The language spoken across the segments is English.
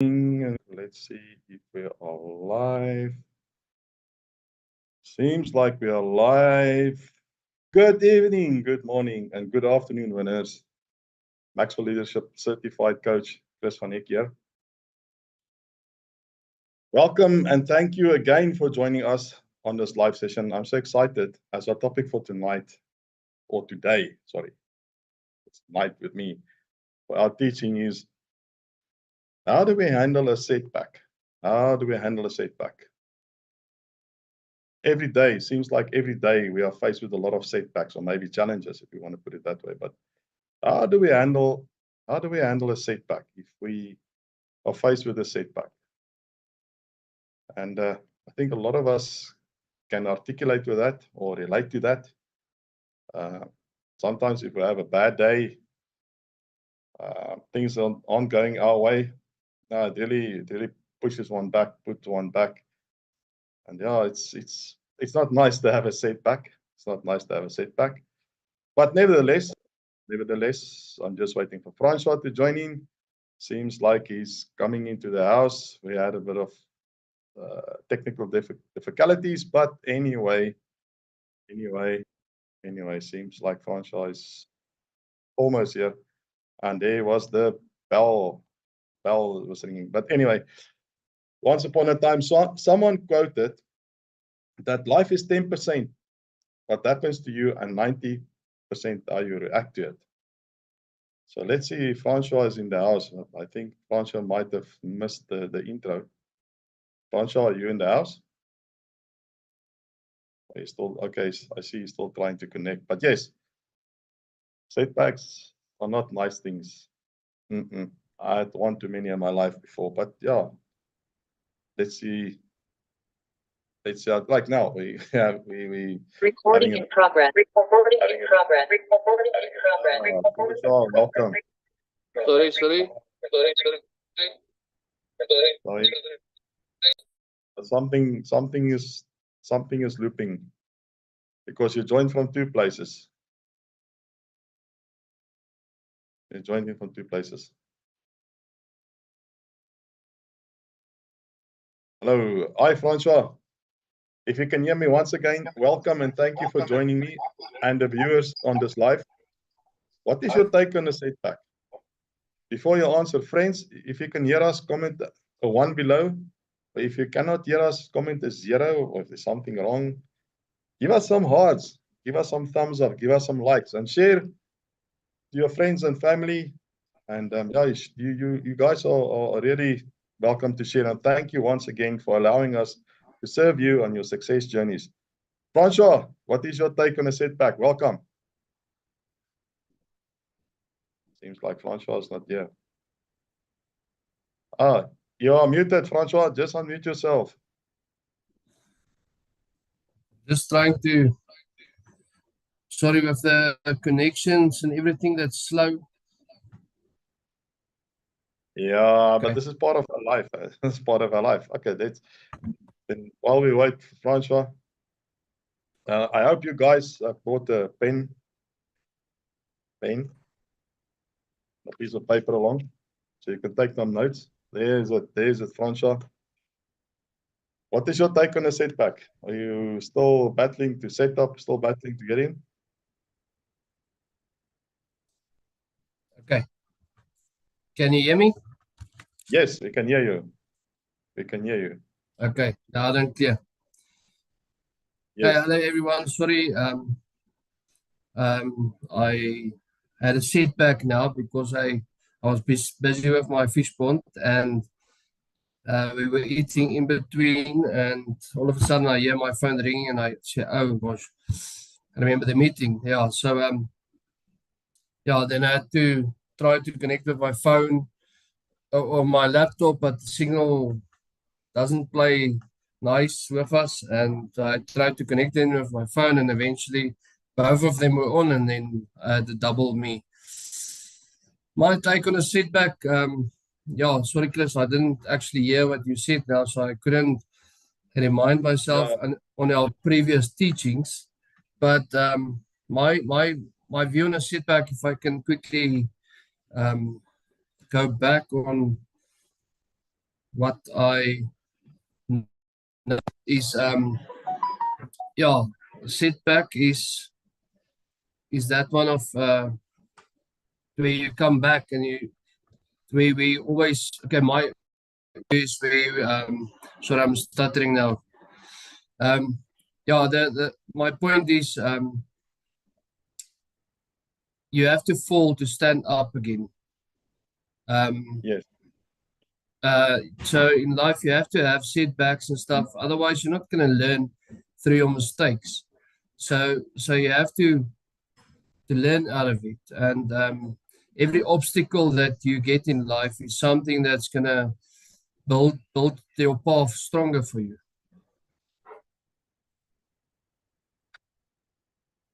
Let's see if we are live. Seems like we are live. Good evening, good morning, and good afternoon, winners. Maxwell Leadership Certified Coach Chris van Eck here. Welcome and thank you again for joining us on this live session. I'm so excited as our topic for tonight, or today, sorry, it's night with me. Our teaching is how do we handle a setback? How do we handle a setback? Every day, seems like every day we are faced with a lot of setbacks or maybe challenges, if you want to put it that way. But how do we handle a setback if we are faced with a setback? And I think a lot of us can articulate with that or relate to that. Sometimes if we have a bad day, things aren't going our way, it really pushes one back, puts one back. And yeah, it's not nice to have a setback. It's not nice to have a setback. But nevertheless, I'm just waiting for Francois to join in. Seems like he's coming into the house. We had a bit of technical difficulties, but anyway, seems like Francois is almost here. And there was the bell was ringing. But anyway, once upon a time, someone quoted that life is 10% what happens to you and 90% how you react to it. So let's see if Francois is in the house. I think Francois might have missed the intro. Francois, are you in the house? Are you still okay? I see he's still trying to connect. But yes, setbacks are not nice things. I had one too many in my life before. But yeah, let's see. Like now we recording in progress. Recording in progress. Recording in progress. Francois, welcome. Sorry. Something is looping because you joined from two places. You joined in from two places. Hello, hi Francois. If you can hear me once again, welcome and thank you for joining me and the viewers on this live. What is your take on the setback? Before you answer, friends, if you can hear us, comment a 1 below. If you cannot hear us, comment a 0, or if there's something wrong, give us some hearts, give us some thumbs up, give us some likes, and share to your friends and family. And guys, you guys are really welcome to share. And thank you once again for allowing us to serve you on your success journeys. Francois, what is your take on a setback? Welcome. Seems like Francois is not here. You are muted, Francois. Just unmute yourself. Just trying to. Sorry with the connections and everything that's slow. Yeah, okay. But this is part of our life. This is part of our life. Okay, then while we wait for Francois, I hope you guys brought a pen, a piece of paper along, so you can take some notes. There's it, Francois. What is your take on a setback? Are you still battling to set up, still battling to get in? Okay. Can you hear me? Yes, we can hear you. We can hear you. Okay, loud and clear. Yes. Okay, hello everyone. Sorry, I had a setback now because I was busy with my fish pond and we were eating in between, and all of a sudden I hear my phone ringing and I say, "Oh gosh, I remember the meeting." Yeah, so then I had to try to connect with my phone or my laptop, but the signal doesn't play nice with us, and I tried to connect in with my phone, and eventually both of them were on, and then I had to double me. My take on a setback, sorry Chris, I didn't actually hear what you said now, so I couldn't remind myself on our previous teachings. But my view on a setback, if I can quickly go back on what I know is yeah, setback is that one of where you come back and where we always my is where sorry, I'm stuttering now. Yeah, the my point is you have to fall to stand up again. Yes. So in life you have to have setbacks and stuff, otherwise you're not going to learn through your mistakes. So you have to learn out of it, and every obstacle that you get in life is something that's going to build your path stronger for you.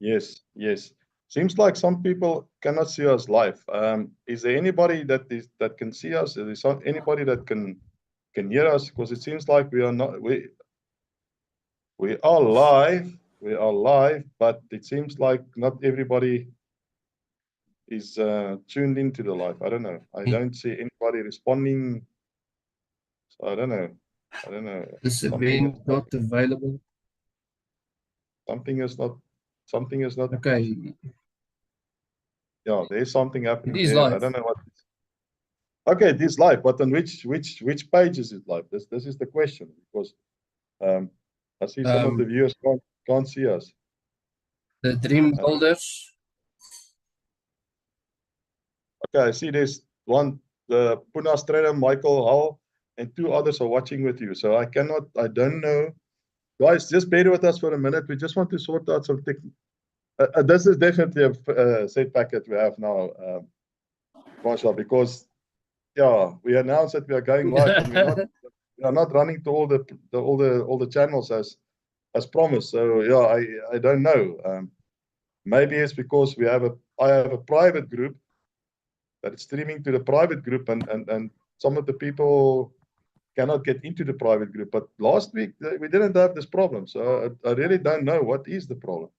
Yes, yes. Seems like some people cannot see us live. Is there anybody that can see us? Is there anybody that can hear us? Because it seems like we are not we are live. We are live, but it seems like not everybody is tuned into the live. I don't know. I don't see anybody responding. So I don't know. I don't know. This Something is event not available. something is not. Something is not. Okay, Yeah, there's something happening it is there. I live. don't know what. Okay, it is live, but on which page is it live? This is the question, because I see some of the viewers can't see us. The Dream Builders. Okay, I see there's one, the Puna Strada, Michael Hall, and 2 others are watching with you. So I don't know. Guys, just bear with us for a minute. We just want to sort out some this is definitely a setback that we have now, Marshall, because yeah, we announced that we are going live, and we are not running to all the channels as promised. So yeah, I don't know. Maybe it's because I have a private group that is streaming to the private group, and some of the people cannot get into the private group. But last week we didn't have this problem, so I really don't know what is the problem.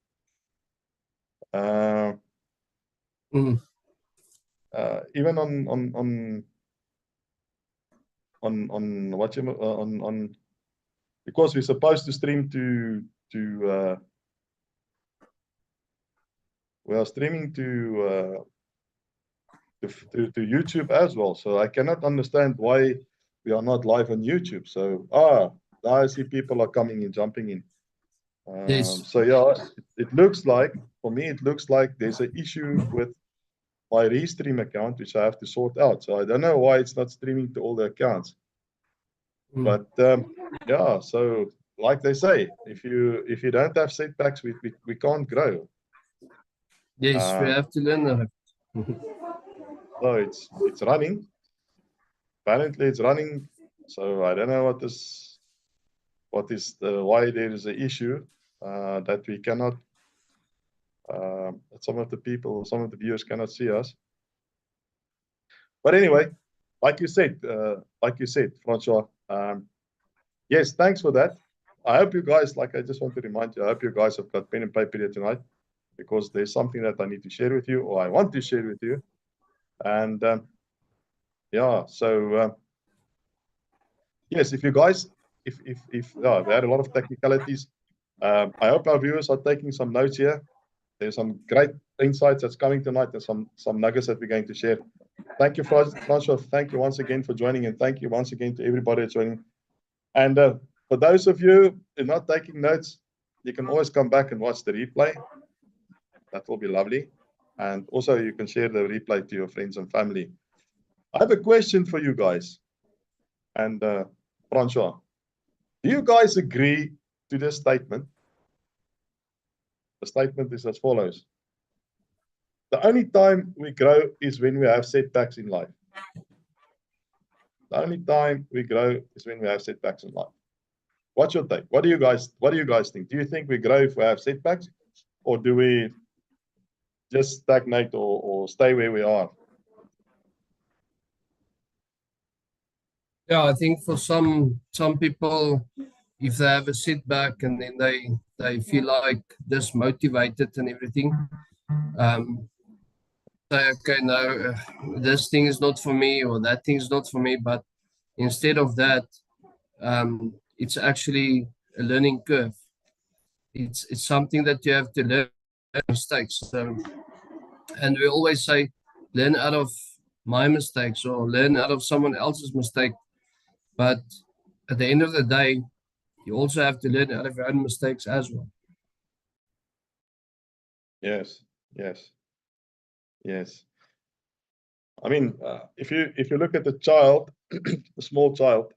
Even on what you on because we're supposed to stream to we are streaming to YouTube as well. So I cannot understand why we are not live on YouTube. So now I see people are coming in, jumping in. Yes. So yeah, it looks like, for me, it looks like there's an issue with my Restream account, which I have to sort out. So I don't know why it's not streaming to all the accounts. But yeah, so like they say, if you don't have setbacks, we can't grow. Yes, we have to learn that. So it's running. Apparently it's running. So I don't know why there is an issue that we cannot. Some of the viewers cannot see us. But anyway, like you said, Francois. Yes, thanks for that. I hope you guys, I just want to remind you, I hope you guys have got pen and paper here tonight, because there's something that I need to share with you, or I want to share with you. And yeah, so yes, if you guys, if we had a lot of technicalities, I hope our viewers are taking some notes here. There's some great insights that's coming tonight, and some nuggets that we're going to share. Thank you, Francois. Thank you once again for joining, and thank you once again to everybody joining. And for those of you who are not taking notes, you can always come back and watch the replay. That will be lovely. And also you can share the replay to your friends and family. I have a question for you guys. And Francois, do you guys agree to this statement? The statement is as follows. The only time we grow is when we have setbacks in life. The only time we grow is when we have setbacks in life. What's your take? What do you guys think? Do you think we grow if we have setbacks, or do we just stagnate or stay where we are? Yeah, I think for some people, if they have a setback and then they feel like dismotivated and everything, say, okay, no, this thing is not for me, or that thing is not for me. But instead of that, it's actually a learning curve. It's something that you have to learn mistakes. So, and we always say, learn out of my mistakes or learn out of someone else's mistake. But at the end of the day, you also have to learn out of your own mistakes as well. Yes, yes, yes. I mean, if you look at the child, the small child,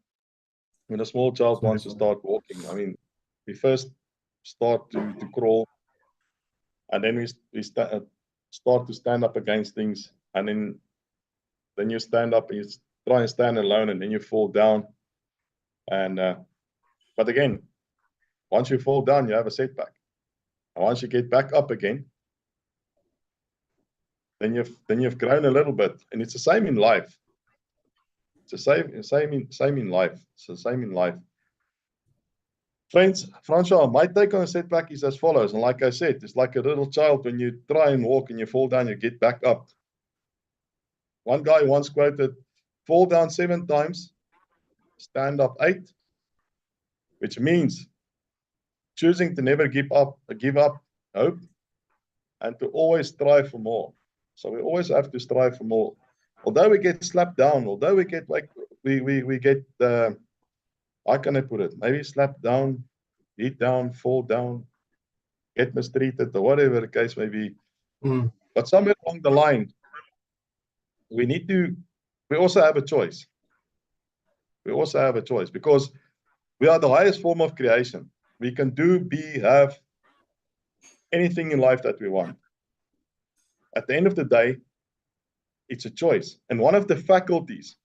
when a small child wants to start walking, I mean, we first start to crawl, and then we start to stand up against things, and then you stand up and you try and stand alone, and then you fall down. And but again, once you fall down, you have a setback. And once you get back up again, then you've grown a little bit. And it's the same in life. It's the same in life. It's the same in life. Friends, Francois, my take on a setback is as follows. And like I said, it's like a little child when you try and walk and you fall down, you get back up. One guy once quoted, fall down 7 times, stand up 8, which means choosing to never give up hope, and to always strive for more. So we always have to strive for more. Although we get slapped down, although we get like we get how can I put it? Maybe slapped down, beat down, fall down, get mistreated, or whatever the case may be. But somewhere along the line, we also have a choice. We also have a choice because we are the highest form of creation. We can do, be, have anything in life that we want. At the end of the day, it's a choice. And one of our faculties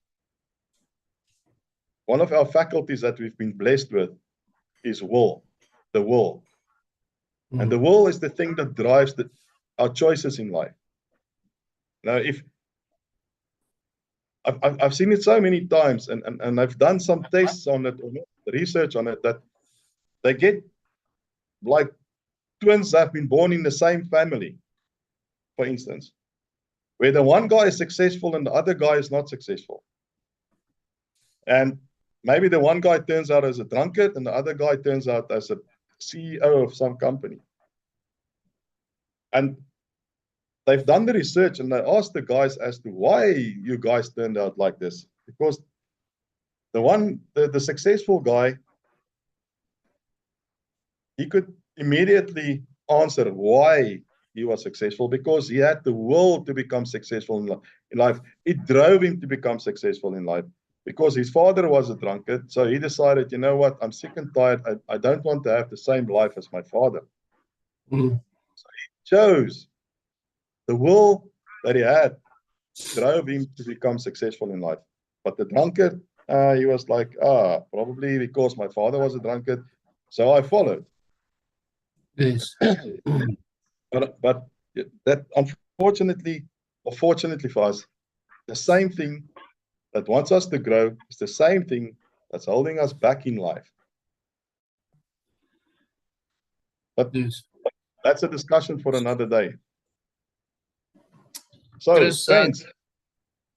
that we've been blessed with is will, the will. And the will is the thing that drives our choices in life. Now, if I've seen it so many times, and I've done some tests on it, or research on it, that they get like twins that have been born in the same family, for instance, where the one guy is successful and the other guy is not successful. And maybe the one guy turns out as a drunkard and the other guy turns out as a CEO of some company. And they've done the research and they asked the guys as to why you guys turned out like this. Because the successful guy, he could immediately answer why he was successful, because he had the will to become successful in life. It drove him to become successful in life because his father was a drunkard. So he decided, you know what, I'm sick and tired. I don't want to have the same life as my father. So he chose the will that he had, drove him to become successful in life. But the drunkard, he was like, probably because my father was a drunkard, so I followed. Yes. But that, unfortunately, or fortunately for us, the same thing that wants us to grow is the same thing that's holding us back in life. But Yes. that's a discussion for another day. So, Chris, friends,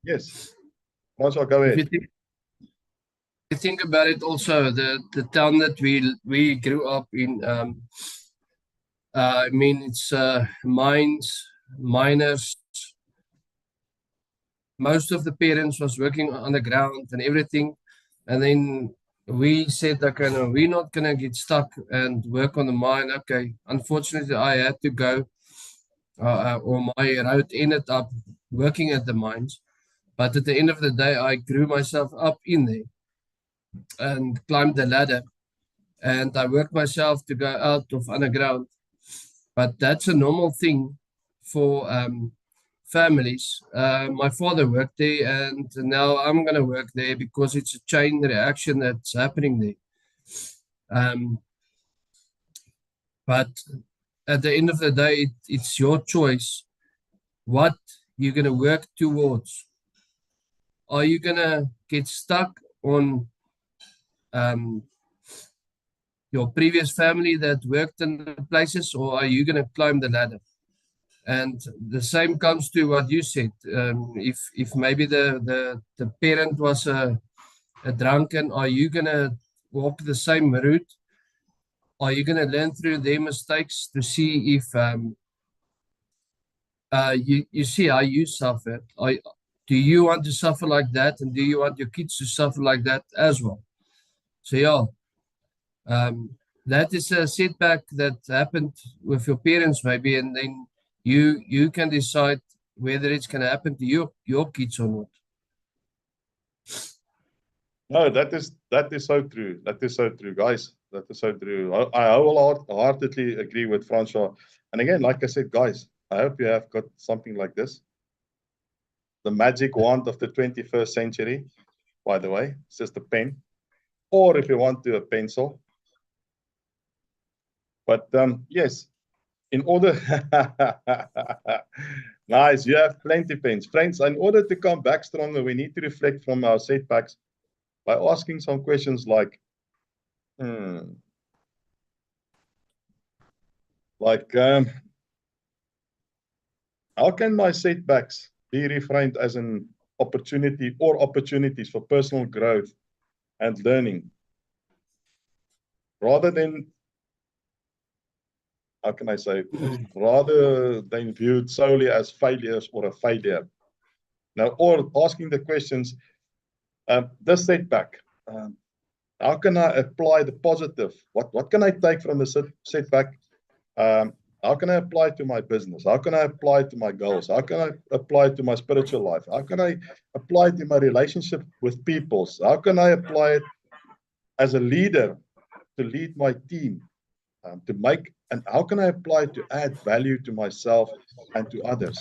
yes, Francois, go ahead. If you think about it, also the town that we grew up in, I mean, it's miners. Most of the parents was working on the ground and everything, and then we said, okay, no, we're not gonna get stuck and work on the mine. Okay, unfortunately, I had to go, or my route ended up working at the mines. But at the end of the day, I grew myself up in there and climbed the ladder, and I worked myself to go out of underground. But that's a normal thing for families. My father worked there, and now I'm going to work there because it's a chain reaction that's happening there. But at the end of the day, it's your choice what you're going to work towards. Are you going to get stuck on your previous family that worked in the places, or are you going to climb the ladder? And the same comes to what you said. If maybe the parent was a a drunken? Are you gonna walk the same route? Are you gonna learn through their mistakes to see if you see how you suffer? Do you want to suffer like that, and do you want your kids to suffer like that as well? So yeah, that is a setback that happened with your parents maybe, and then you can decide whether it's gonna happen to your kids or not. No, that is so true. That is so true, guys. That is so true. I wholeheartedly agree with Francois. And again, like I said, guys, I hope you have got something like this. The magic wand of the 21st century, by the way. It's just a pen. Or if you want to, a pencil. But yes, in order... Nice, you have plenty pens. Friends, in order to come back stronger, we need to reflect from our setbacks by asking some questions like, how can my setbacks be reframed as an opportunity or opportunities for personal growth and learning, rather than, how can I say, rather than viewed solely as failures or a failure? Now, or asking the questions, this setback, how can I apply the positive? What can I take from the setback? How can I apply it to my business? How can I apply it to my goals? How can I apply it to my spiritual life? How can I apply it to my relationship with people? How can I apply it as a leader to lead my team, to make, and how can I apply it to add value to myself and to others?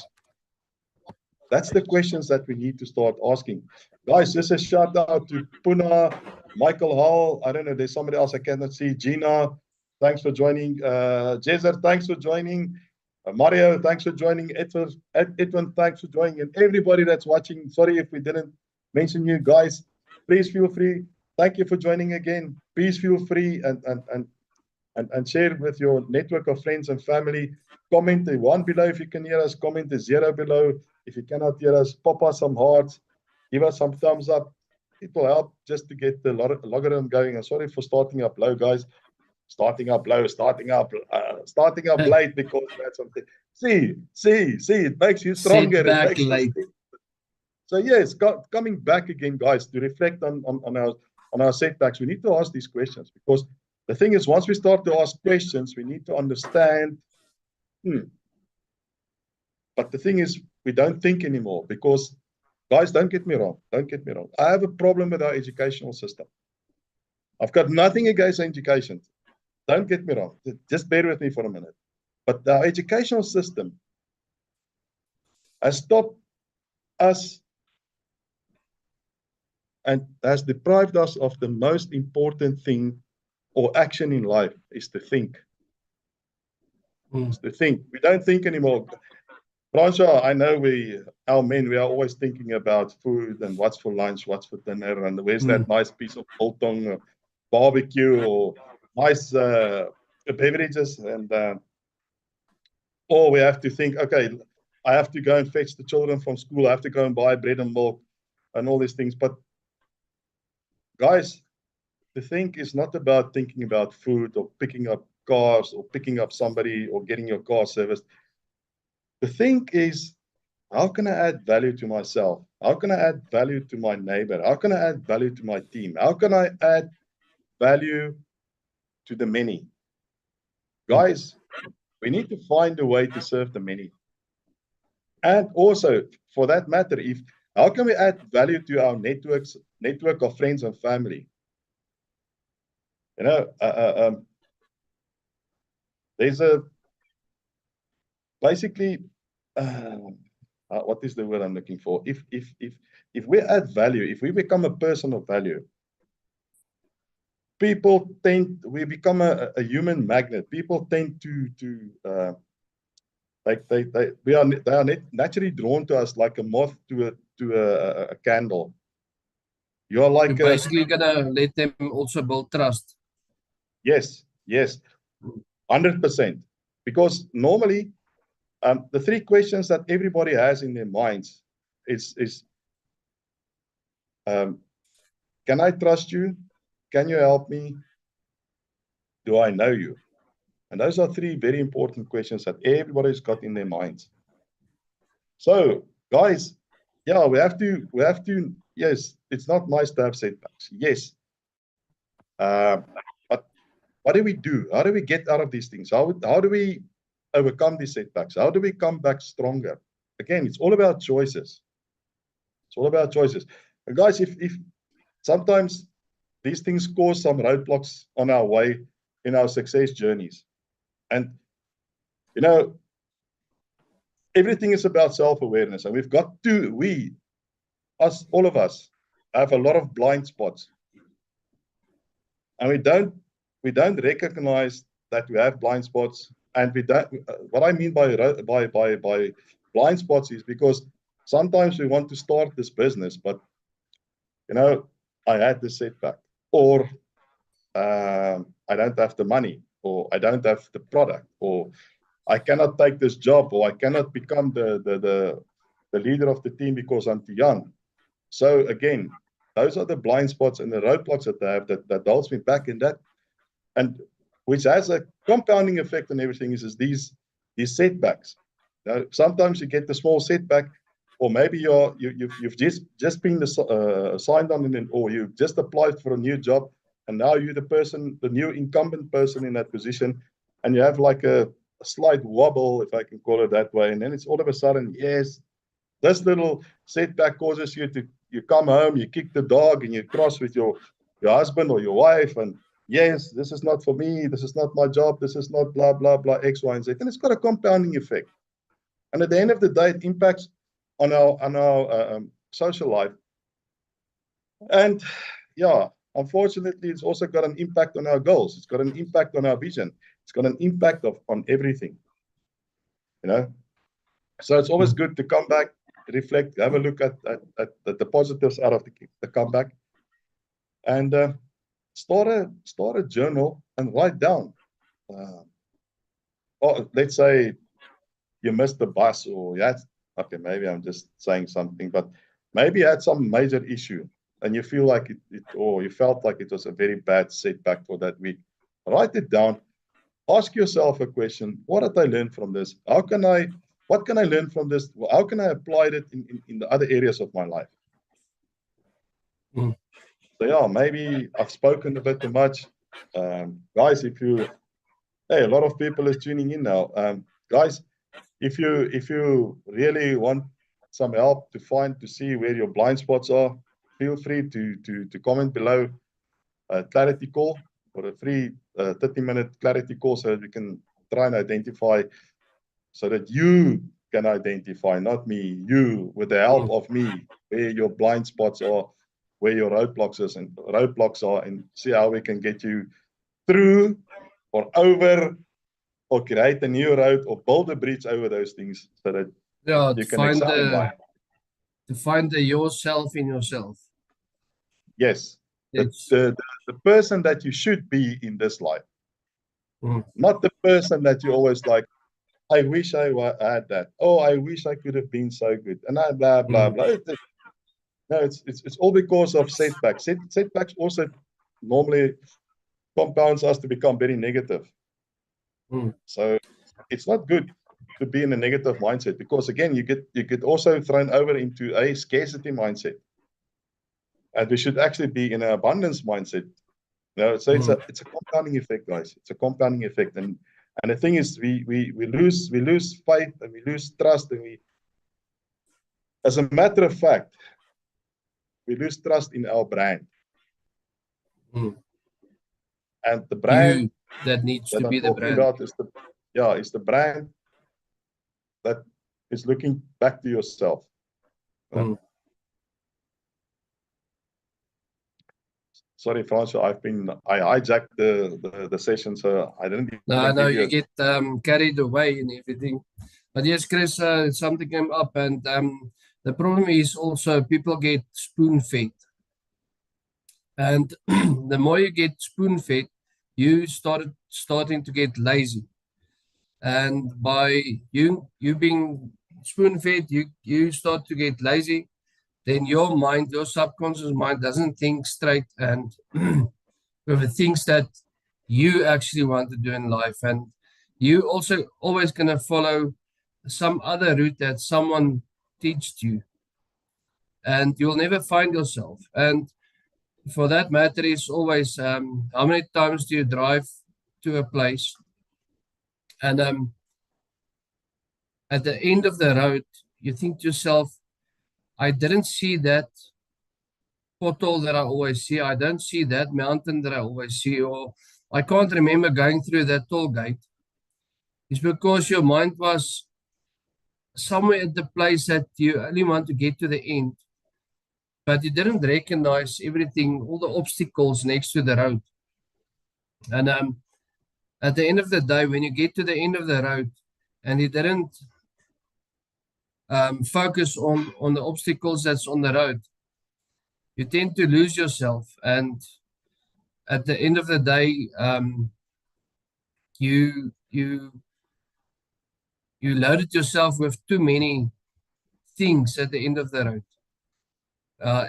That's the questions that we need to start asking. Guys, this is a shout out to Puna, Michael Hall. I don't know, there's somebody else I cannot see. Gina, thanks for joining. Jezer, thanks for joining. Mario, thanks for joining. Edwin, thanks for joining. And everybody that's watching, sorry if we didn't mention you guys. Please feel free. Thank you for joining again. Please feel free and share with your network of friends and family. Comment a 1 below if you can hear us. Comment a 0 below. If you cannot hear us, pop us some hearts. Give us some thumbs up. It will help just to get the logarithm going. And sorry for starting up low, guys. Starting up low, starting up late because that's something. See, it makes you stronger. It makes you... So yes, coming back again, guys, to reflect on our setbacks, we need to ask these questions, because the thing is, once we start to ask questions, we need to understand. But the thing is, we don't think anymore, because, guys, don't get me wrong. Don't get me wrong. I have a problem with our educational system. I've got nothing against education. Don't get me wrong. Just bear with me for a minute. But our educational system has stopped us and has deprived us of the most important thing or action in life, is to think. Is to think. We don't think anymore. Francois, I know our men, we are always thinking about food and what's for lunch, what's for dinner, and where's that nice piece of biltong or barbecue or nice beverages. And or we have to think, okay, I have to go and fetch the children from school. I have to go and buy bread and milk and all these things. But guys, the think is not about thinking about food or picking up cars or picking up somebody or getting your car serviced. The think is, how can I add value to myself? How can I add value to my neighbor? How can I add value to my team? How can I add value to the many? Guys, we need to find a way to serve the many. And also, for that matter, how can we add value to our network of friends and family? You know, there's basically, what is the word I'm looking for? If we add value, if we become a person of value, we become a human magnet. People tend to they are naturally drawn to us like a moth to a candle. You're like You're basically gonna let them also build trust. Yes, 100%. Because normally, the 3 questions that everybody has in their minds is Can I trust you? Can you help me? Do I know you? And those are three very important questions that everybody's got in their minds. So, guys, yeah, we have to, yes, it's not nice to have setbacks. Yes. But what do we do? How do we get out of these things? How do we overcome these setbacks? How do we come back stronger? Again, it's all about choices. It's all about choices. And guys, if sometimes these things cause some roadblocks on our way in our success journeys. And, you know, everything is about self-awareness. And we've got to, all of us, have a lot of blind spots. And we don't recognize that we have blind spots. And we don't, what I mean by blind spots is because sometimes we want to start this business, but, you know, I had this setback, or I don't have the money, or I don't have the product, or I cannot take this job, or I cannot become the leader of the team because I'm too young. So again, those are the blind spots and the roadblocks that I have that holds me back in that, and which has a compounding effect on everything is these setbacks. Now, sometimes you get the small setback, or maybe you've just been signed on, or you've just applied for a new job, and now you're the new incumbent person in that position, and you have like a slight wobble, if I can call it that way, and then it's all of a sudden, yes, this little setback causes you come home, you kick the dog, and you cross with your husband or your wife, and yes, this is not for me, this is not my job, this is not blah blah blah X, Y, and Z, and it's got a compounding effect. And at the end of the day, it impacts on our social life. And yeah, unfortunately, it's also got an impact on our goals. It's got an impact on our vision. It's got an impact on everything. You know, so it's always good to come back, reflect, have a look at the positives out of the comeback, and start a journal and write down. Or let's say you missed the bus, or you had, okay, maybe I'm just saying something, but maybe you had some major issue and you feel like or you felt like it was a very bad setback for that week. Write it down. Ask yourself a question. What did I learn from this? What can I learn from this? How can I apply it in the other areas of my life? So yeah, maybe I've spoken a bit too much. Guys, hey, a lot of people is tuning in now. Guys, if you really want some help to see where your blind spots are, feel free to comment below a clarity call, or a free 30-minute clarity call, so that we can try and identify, so that you can identify, not me, you, with the help of me, where your blind spots are, where your roadblocks are, and see how we can get you through or over, or create a new road, or build a bridge over those things, so that you can excel in life. To find the yourself in yourself. Yes, the person that you should be in this life, not the person that you always like. I wish I had that. Oh, I wish I could have been so good, and I blah blah blah. No, it's all because of setbacks. Setbacks also normally compounds us to become very negative. So it's not good to be in a negative mindset, because again, you get also thrown over into a scarcity mindset, and we should actually be in an abundance mindset. So it's a compounding effect, guys. It's a compounding effect, and the thing is, we lose faith, and we lose trust, and as a matter of fact, we lose trust in our brand. And the brand that needs to be the brand is the brand that is looking back to yourself. Sorry, Francois, I hijacked the session, so I didn't. No, you get carried away and everything. But yes, Chris, something came up, and the problem is also people get spoon-fed. And the more you get spoon-fed, you starting to get lazy. And by you being spoon-fed, you start to get lazy. then your mind, your subconscious mind doesn't think straight and with the things that you actually want to do in life. And you also always going to follow some other route that someone teached you. And you'll never find yourself. And for that matter is always how many times do you drive to a place and at the end of the road you think to yourself, I didn't see that pothole that I always see, I don't see that mountain that I always see, or I can't remember going through that toll gate. It's because your mind was somewhere at the place that you only want to get to the end, but you didn't recognize everything, all the obstacles next to the road. And at the end of the day, when you get to the end of the road and you didn't focus on the obstacles that's on the road, you tend to lose yourself. And at the end of the day, you loaded yourself with too many things at the end of the road,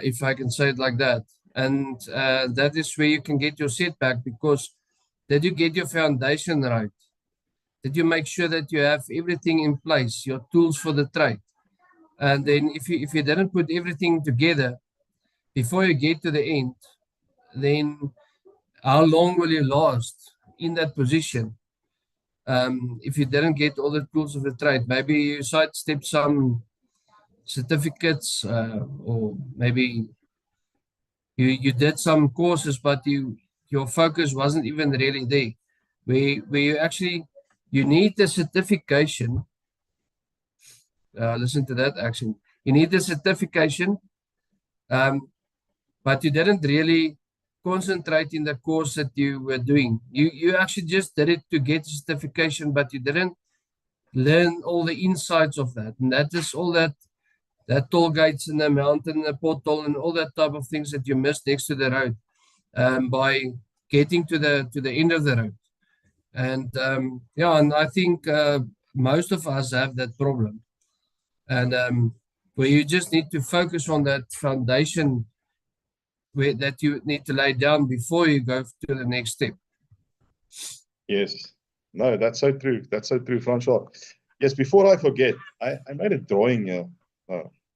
if I can say it like that. And that is where you can get your setback, because did you get your foundation right? Did you make sure that you have everything in place, your tools for the trade? And then if you didn't put everything together before you get to the end, then how long will you last in that position? If you didn't get all the tools of the trade, maybe you sidestepped some certificates, or maybe you did some courses, but your focus wasn't even really there. Where you actually you need the certification. Listen to that action. You need the certification, but you didn't really concentrate in the course that you were doing. You actually just did it to get the certification, but you didn't learn all the insights of that. And that is all that toll gates in the mountain, the pothole, and all that type of things that you missed next to the road, by getting to the end of the road. And yeah, and I think most of us have that problem. And where you just need to focus on that foundation that you need to lay down before you go to the next step. Yes. No, that's so true. That's so true, Francois. Yes, before I forget, I made a drawing here.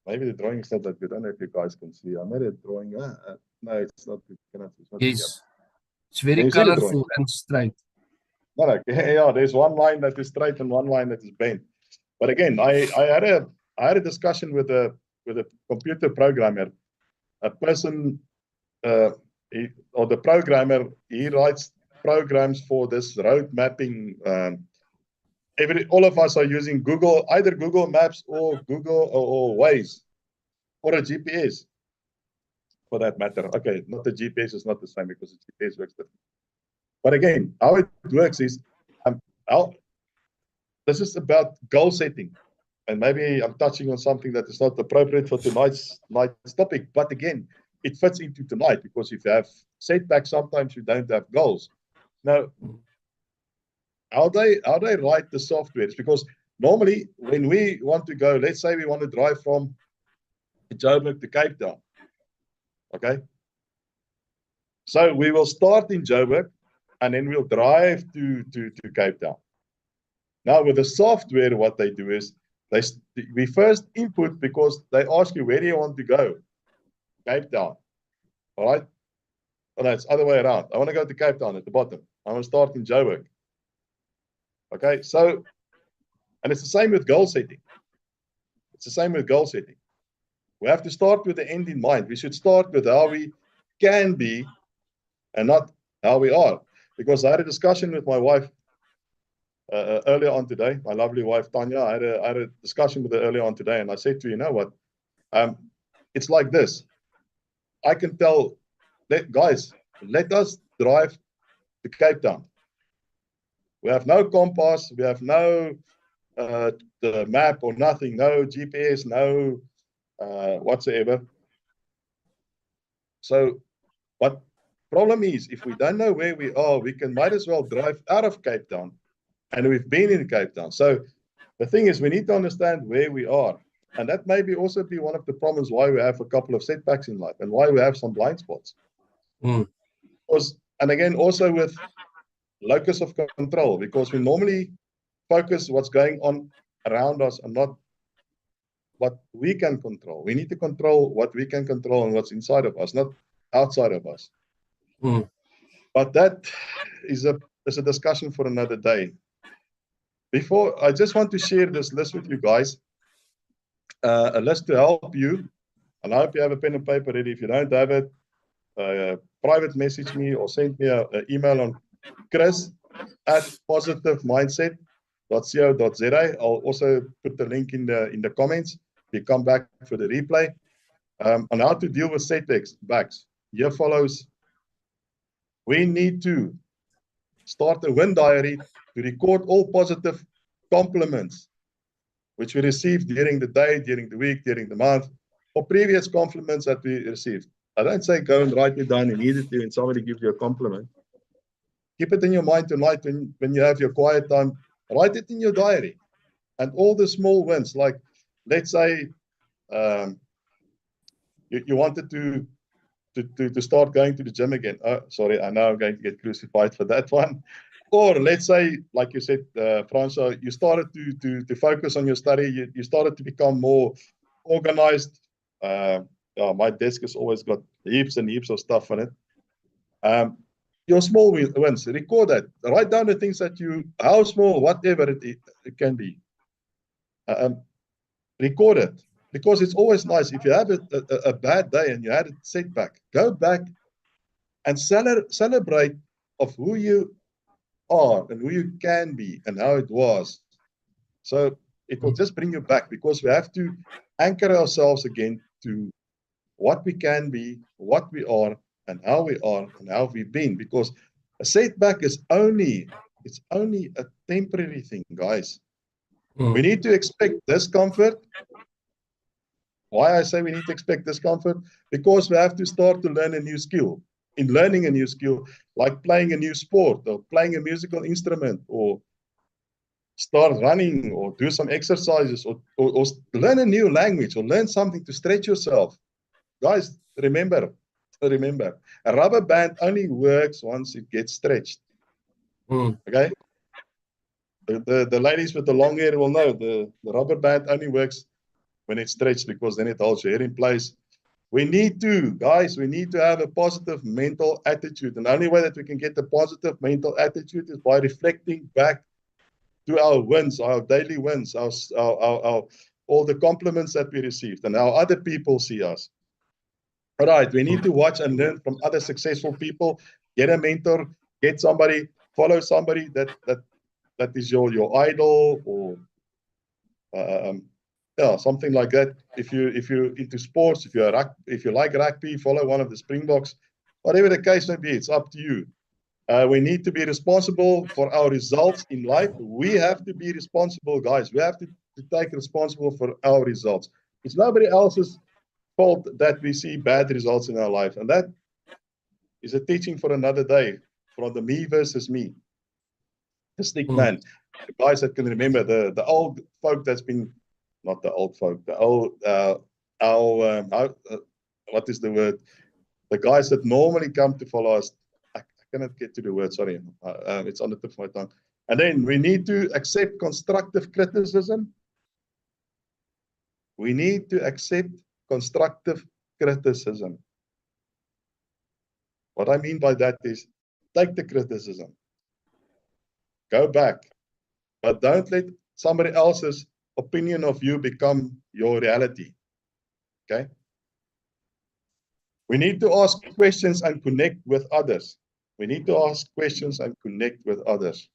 Maybe the drawing is not that good. I don't know if you guys can see. I made a drawing. No, it's not good. It's not yes. It's very Can you see the colorful drawing? and straight. No, yeah, there's one line that is straight and one line that is bent. But again, I had a discussion with a computer programmer, a person, or the programmer. He writes programs for this road mapping. All of us are using Google, either Google Maps or Google or Waze, or a GPS, for that matter. Okay, not the GPS is not the same, because the GPS works different. But again, how it works is, this is about goal setting. And maybe I'm touching on something that is not appropriate for tonight's topic. But again, it fits into tonight, because if you have setbacks, sometimes you don't have goals. Now, how they write the software is because normally when we want to go, let's say we want to drive from Joburg to Cape Town. Okay. So we will start in Joburg and then we'll drive to Cape Town. Now with the software, what they do is we first input, because they ask you, where do you want to go? Cape Town. All right. Oh, no, it's the other way around. I want to go to Cape Town at the bottom. I want to start in Joburg. Okay, so, and it's the same with goal setting. It's the same with goal setting. We have to start with the end in mind. We should start with how we can be and not how we are. Because I had a discussion with my wife earlier on today, my lovely wife, Tanya. I had a discussion with her earlier on today, and I said to her, you know what? It's like this. I can tell, guys, let us drive to Cape Town. We have no compass, we have no the map or nothing, no GPS, no whatsoever. So, what problem is, if we don't know where we are, we might as well drive out of Cape Town, and we've been in Cape Town. So the thing is, we need to understand where we are. And that may also be one of the problems why we have a couple of setbacks in life and why we have some blind spots. And again, also with locus of control, because we normally focus what's going on around us and not what we can control. We need to control what we can control and what's inside of us, not outside of us. But that is a discussion for another day. Before, I just want to share this list with you guys, a list to help you. And I hope you have a pen and paper ready. If you don't have it, private message me or send me an email on chris@positivemindset.co.za. I'll also put the link in the comments. You come back for the replay. On how to deal with setbacks. Here follows. We need to start a win diary to record all positive compliments which we received during the day, during the week, during the month, or previous compliments that we received. I don't say go and write it down immediately when somebody gives you a compliment. Keep it in your mind tonight when you have your quiet time. Write it in your diary. And all the small wins, like let's say you wanted to start going to the gym again. Oh, sorry, I know I'm going to get crucified for that one. Or let's say, like you said, Francois, you started to focus on your study. You started to become more organized. My desk has always got heaps and heaps of stuff on it. Your small wins, record that. Write down the things that how small, whatever it can be. Record it. Because it's always nice, if you have a bad day and you had a setback, go back and celebrate of who you are and who you can be and how it was. So it will just bring you back, because we have to anchor ourselves again to what we can be, what we are, and how we've been. Because a setback is only a temporary thing, guys. We need to expect discomfort. Why I say we need to expect discomfort? Because we have to start to learn a new skill. In learning a new skill, like playing a new sport or playing a musical instrument, or start running or do some exercises, or learn a new language or learn something to stretch yourself. Guys, remember, a rubber band only works once it gets stretched. Okay? The ladies with the long hair will know the rubber band only works when it's stretched, because then it holds your hair in place. We need to have a positive mental attitude. And the only way that we can get a positive mental attitude is by reflecting back to our wins, our daily wins, our all the compliments that we received and how other people see us. All right, we need to watch and learn from other successful people. Get a mentor, get somebody, follow somebody that is your idol, or something like that. If you're into sports, if you like rugby, follow one of the Springboks. Whatever the case may be, it's up to you. We need to be responsible for our results in life. We have to be responsible, guys. We have to take responsible for our results. It's nobody else's fault that we see bad results in our life. And that is a teaching for another day, from the me versus me. The stick man. The guys that can remember, the old folk that's been, not the old folk, the old, what is the word? The guys that normally come to follow us. I cannot get to the word, sorry. It's on the tip of my tongue. And then we need to accept constructive criticism. We need to accept constructive criticism. What I mean by that is, take the criticism. Go back. But don't let somebody else's opinion of you become your reality. Okay? We need to ask questions and connect with others. We need to ask questions and connect with others.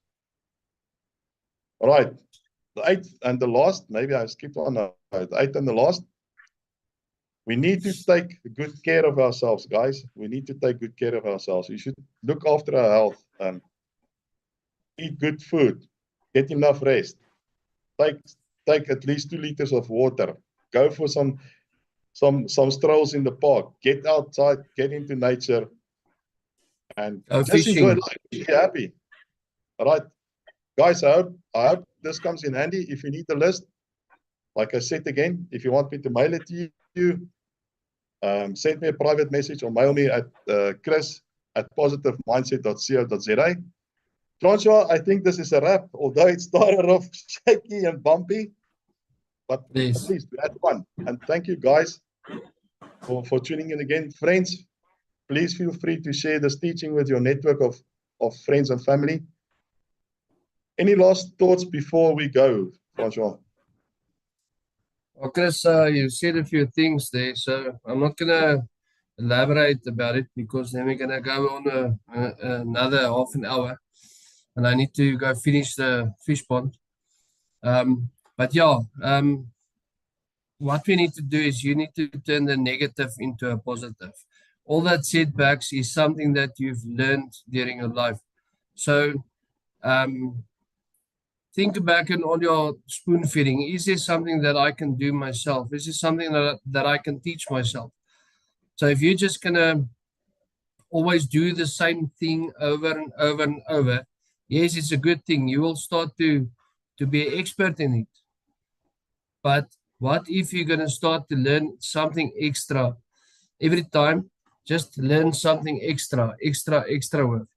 All right. The 8th and the last, maybe I skipped on the 8th and the last. We need to take good care of ourselves, guys. We need to take good care of ourselves. We should look after our health. Eat good food. Get enough rest. Take at least 2 liters of water. Go for some strolls in the park. Get outside. Get into nature. And just enjoy life. Be happy. All right. Guys, I hope this comes in handy. If you need the list, Like I said again, if you want me to mail it to you, send me a private message or mail me at chris@positivemindset.co.za. Francois, I think this is a wrap, although it started off shaky and bumpy. But Yes. at least we had fun. And thank you guys for tuning in again. Friends, please feel free to share this teaching with your network of friends and family. Any last thoughts before we go, Francois? Well, Chris, you said a few things there, so I'm not gonna elaborate about it because then we're gonna go on another half an hour, and I need to go finish the fish pond. But yeah, what we need to do is you need to turn the negative into a positive. All that setbacks is something that you've learned during your life. So think back on your spoon feeding. Is there something that I can do myself? Is there something that I can teach myself? So if you're just gonna always do the same thing over and over and over, yes, it's a good thing. You will start to be an expert in it. But what if you're gonna start to learn something extra every time? Just learn something extra work.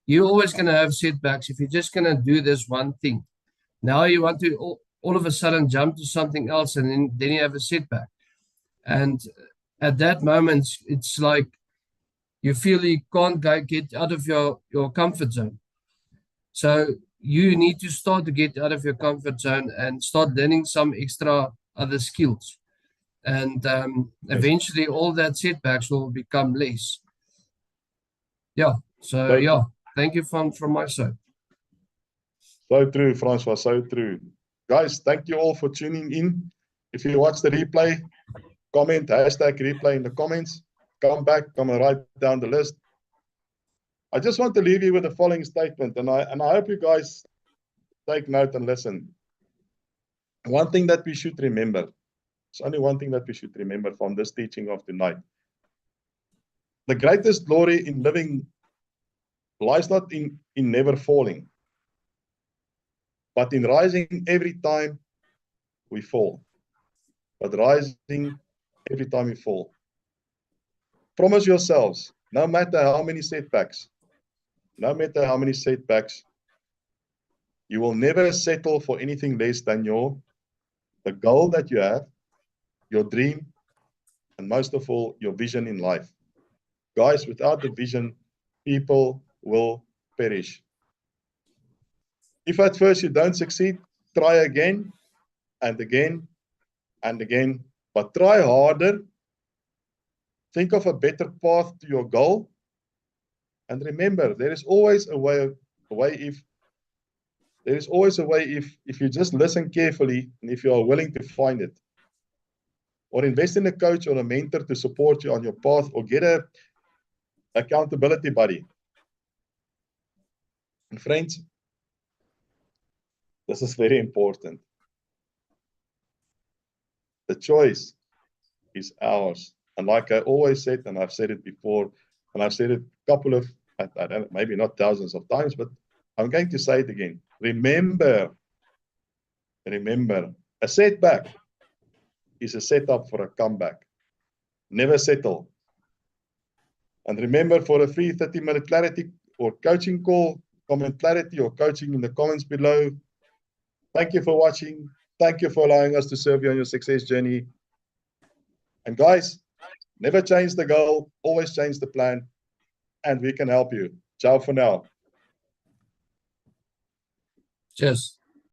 You're always gonna have setbacks if you're just gonna do this one thing. Now you want to all of a sudden jump to something else, and then you have a setback. And at that moment, it's like you feel you can't get out of your comfort zone. So you need to start to get out of your comfort zone and start learning some extra other skills. And eventually all that setbacks will become less. Yeah. So yeah, thank you from my side. So true, Francois, so true. Guys, thank you all for tuning in. If you watch the replay, comment #replay in the comments. Come back, come and write down the list. I just want to leave you with the following statement, and I hope you guys take note and listen. One thing that we should remember, it's only one thing that we should remember from this teaching of tonight. The greatest glory in living lies not in never falling, but in rising every time we fall. But rising every time we fall. Promise yourselves, no matter how many setbacks, you will never settle for anything less than the goal that you have, your dream, and most of all, your vision in life. Guys, without the vision, people will perish. If at first you don't succeed, try again and again and again, but try harder. Think of a better path to your goal. And remember, there is always a way if you just listen carefully and if you are willing to find it. Or invest in a coach or a mentor to support you on your path, or get a accountability buddy. And friends, this is very important. The choice is ours. And like I always said, and I've said it before, and I've said it a couple of, I don't know, maybe not thousands of times, but I'm going to say it again. Remember, a setback is a setup for a comeback. Never settle. And remember, for a free 30-minute clarity or coaching call, comment clarity or coaching in the comments below. Thank you for watching. Thank you for allowing us to serve you on your success journey. And guys, never change the goal, always change the plan, and we can help you. Ciao for now. Cheers.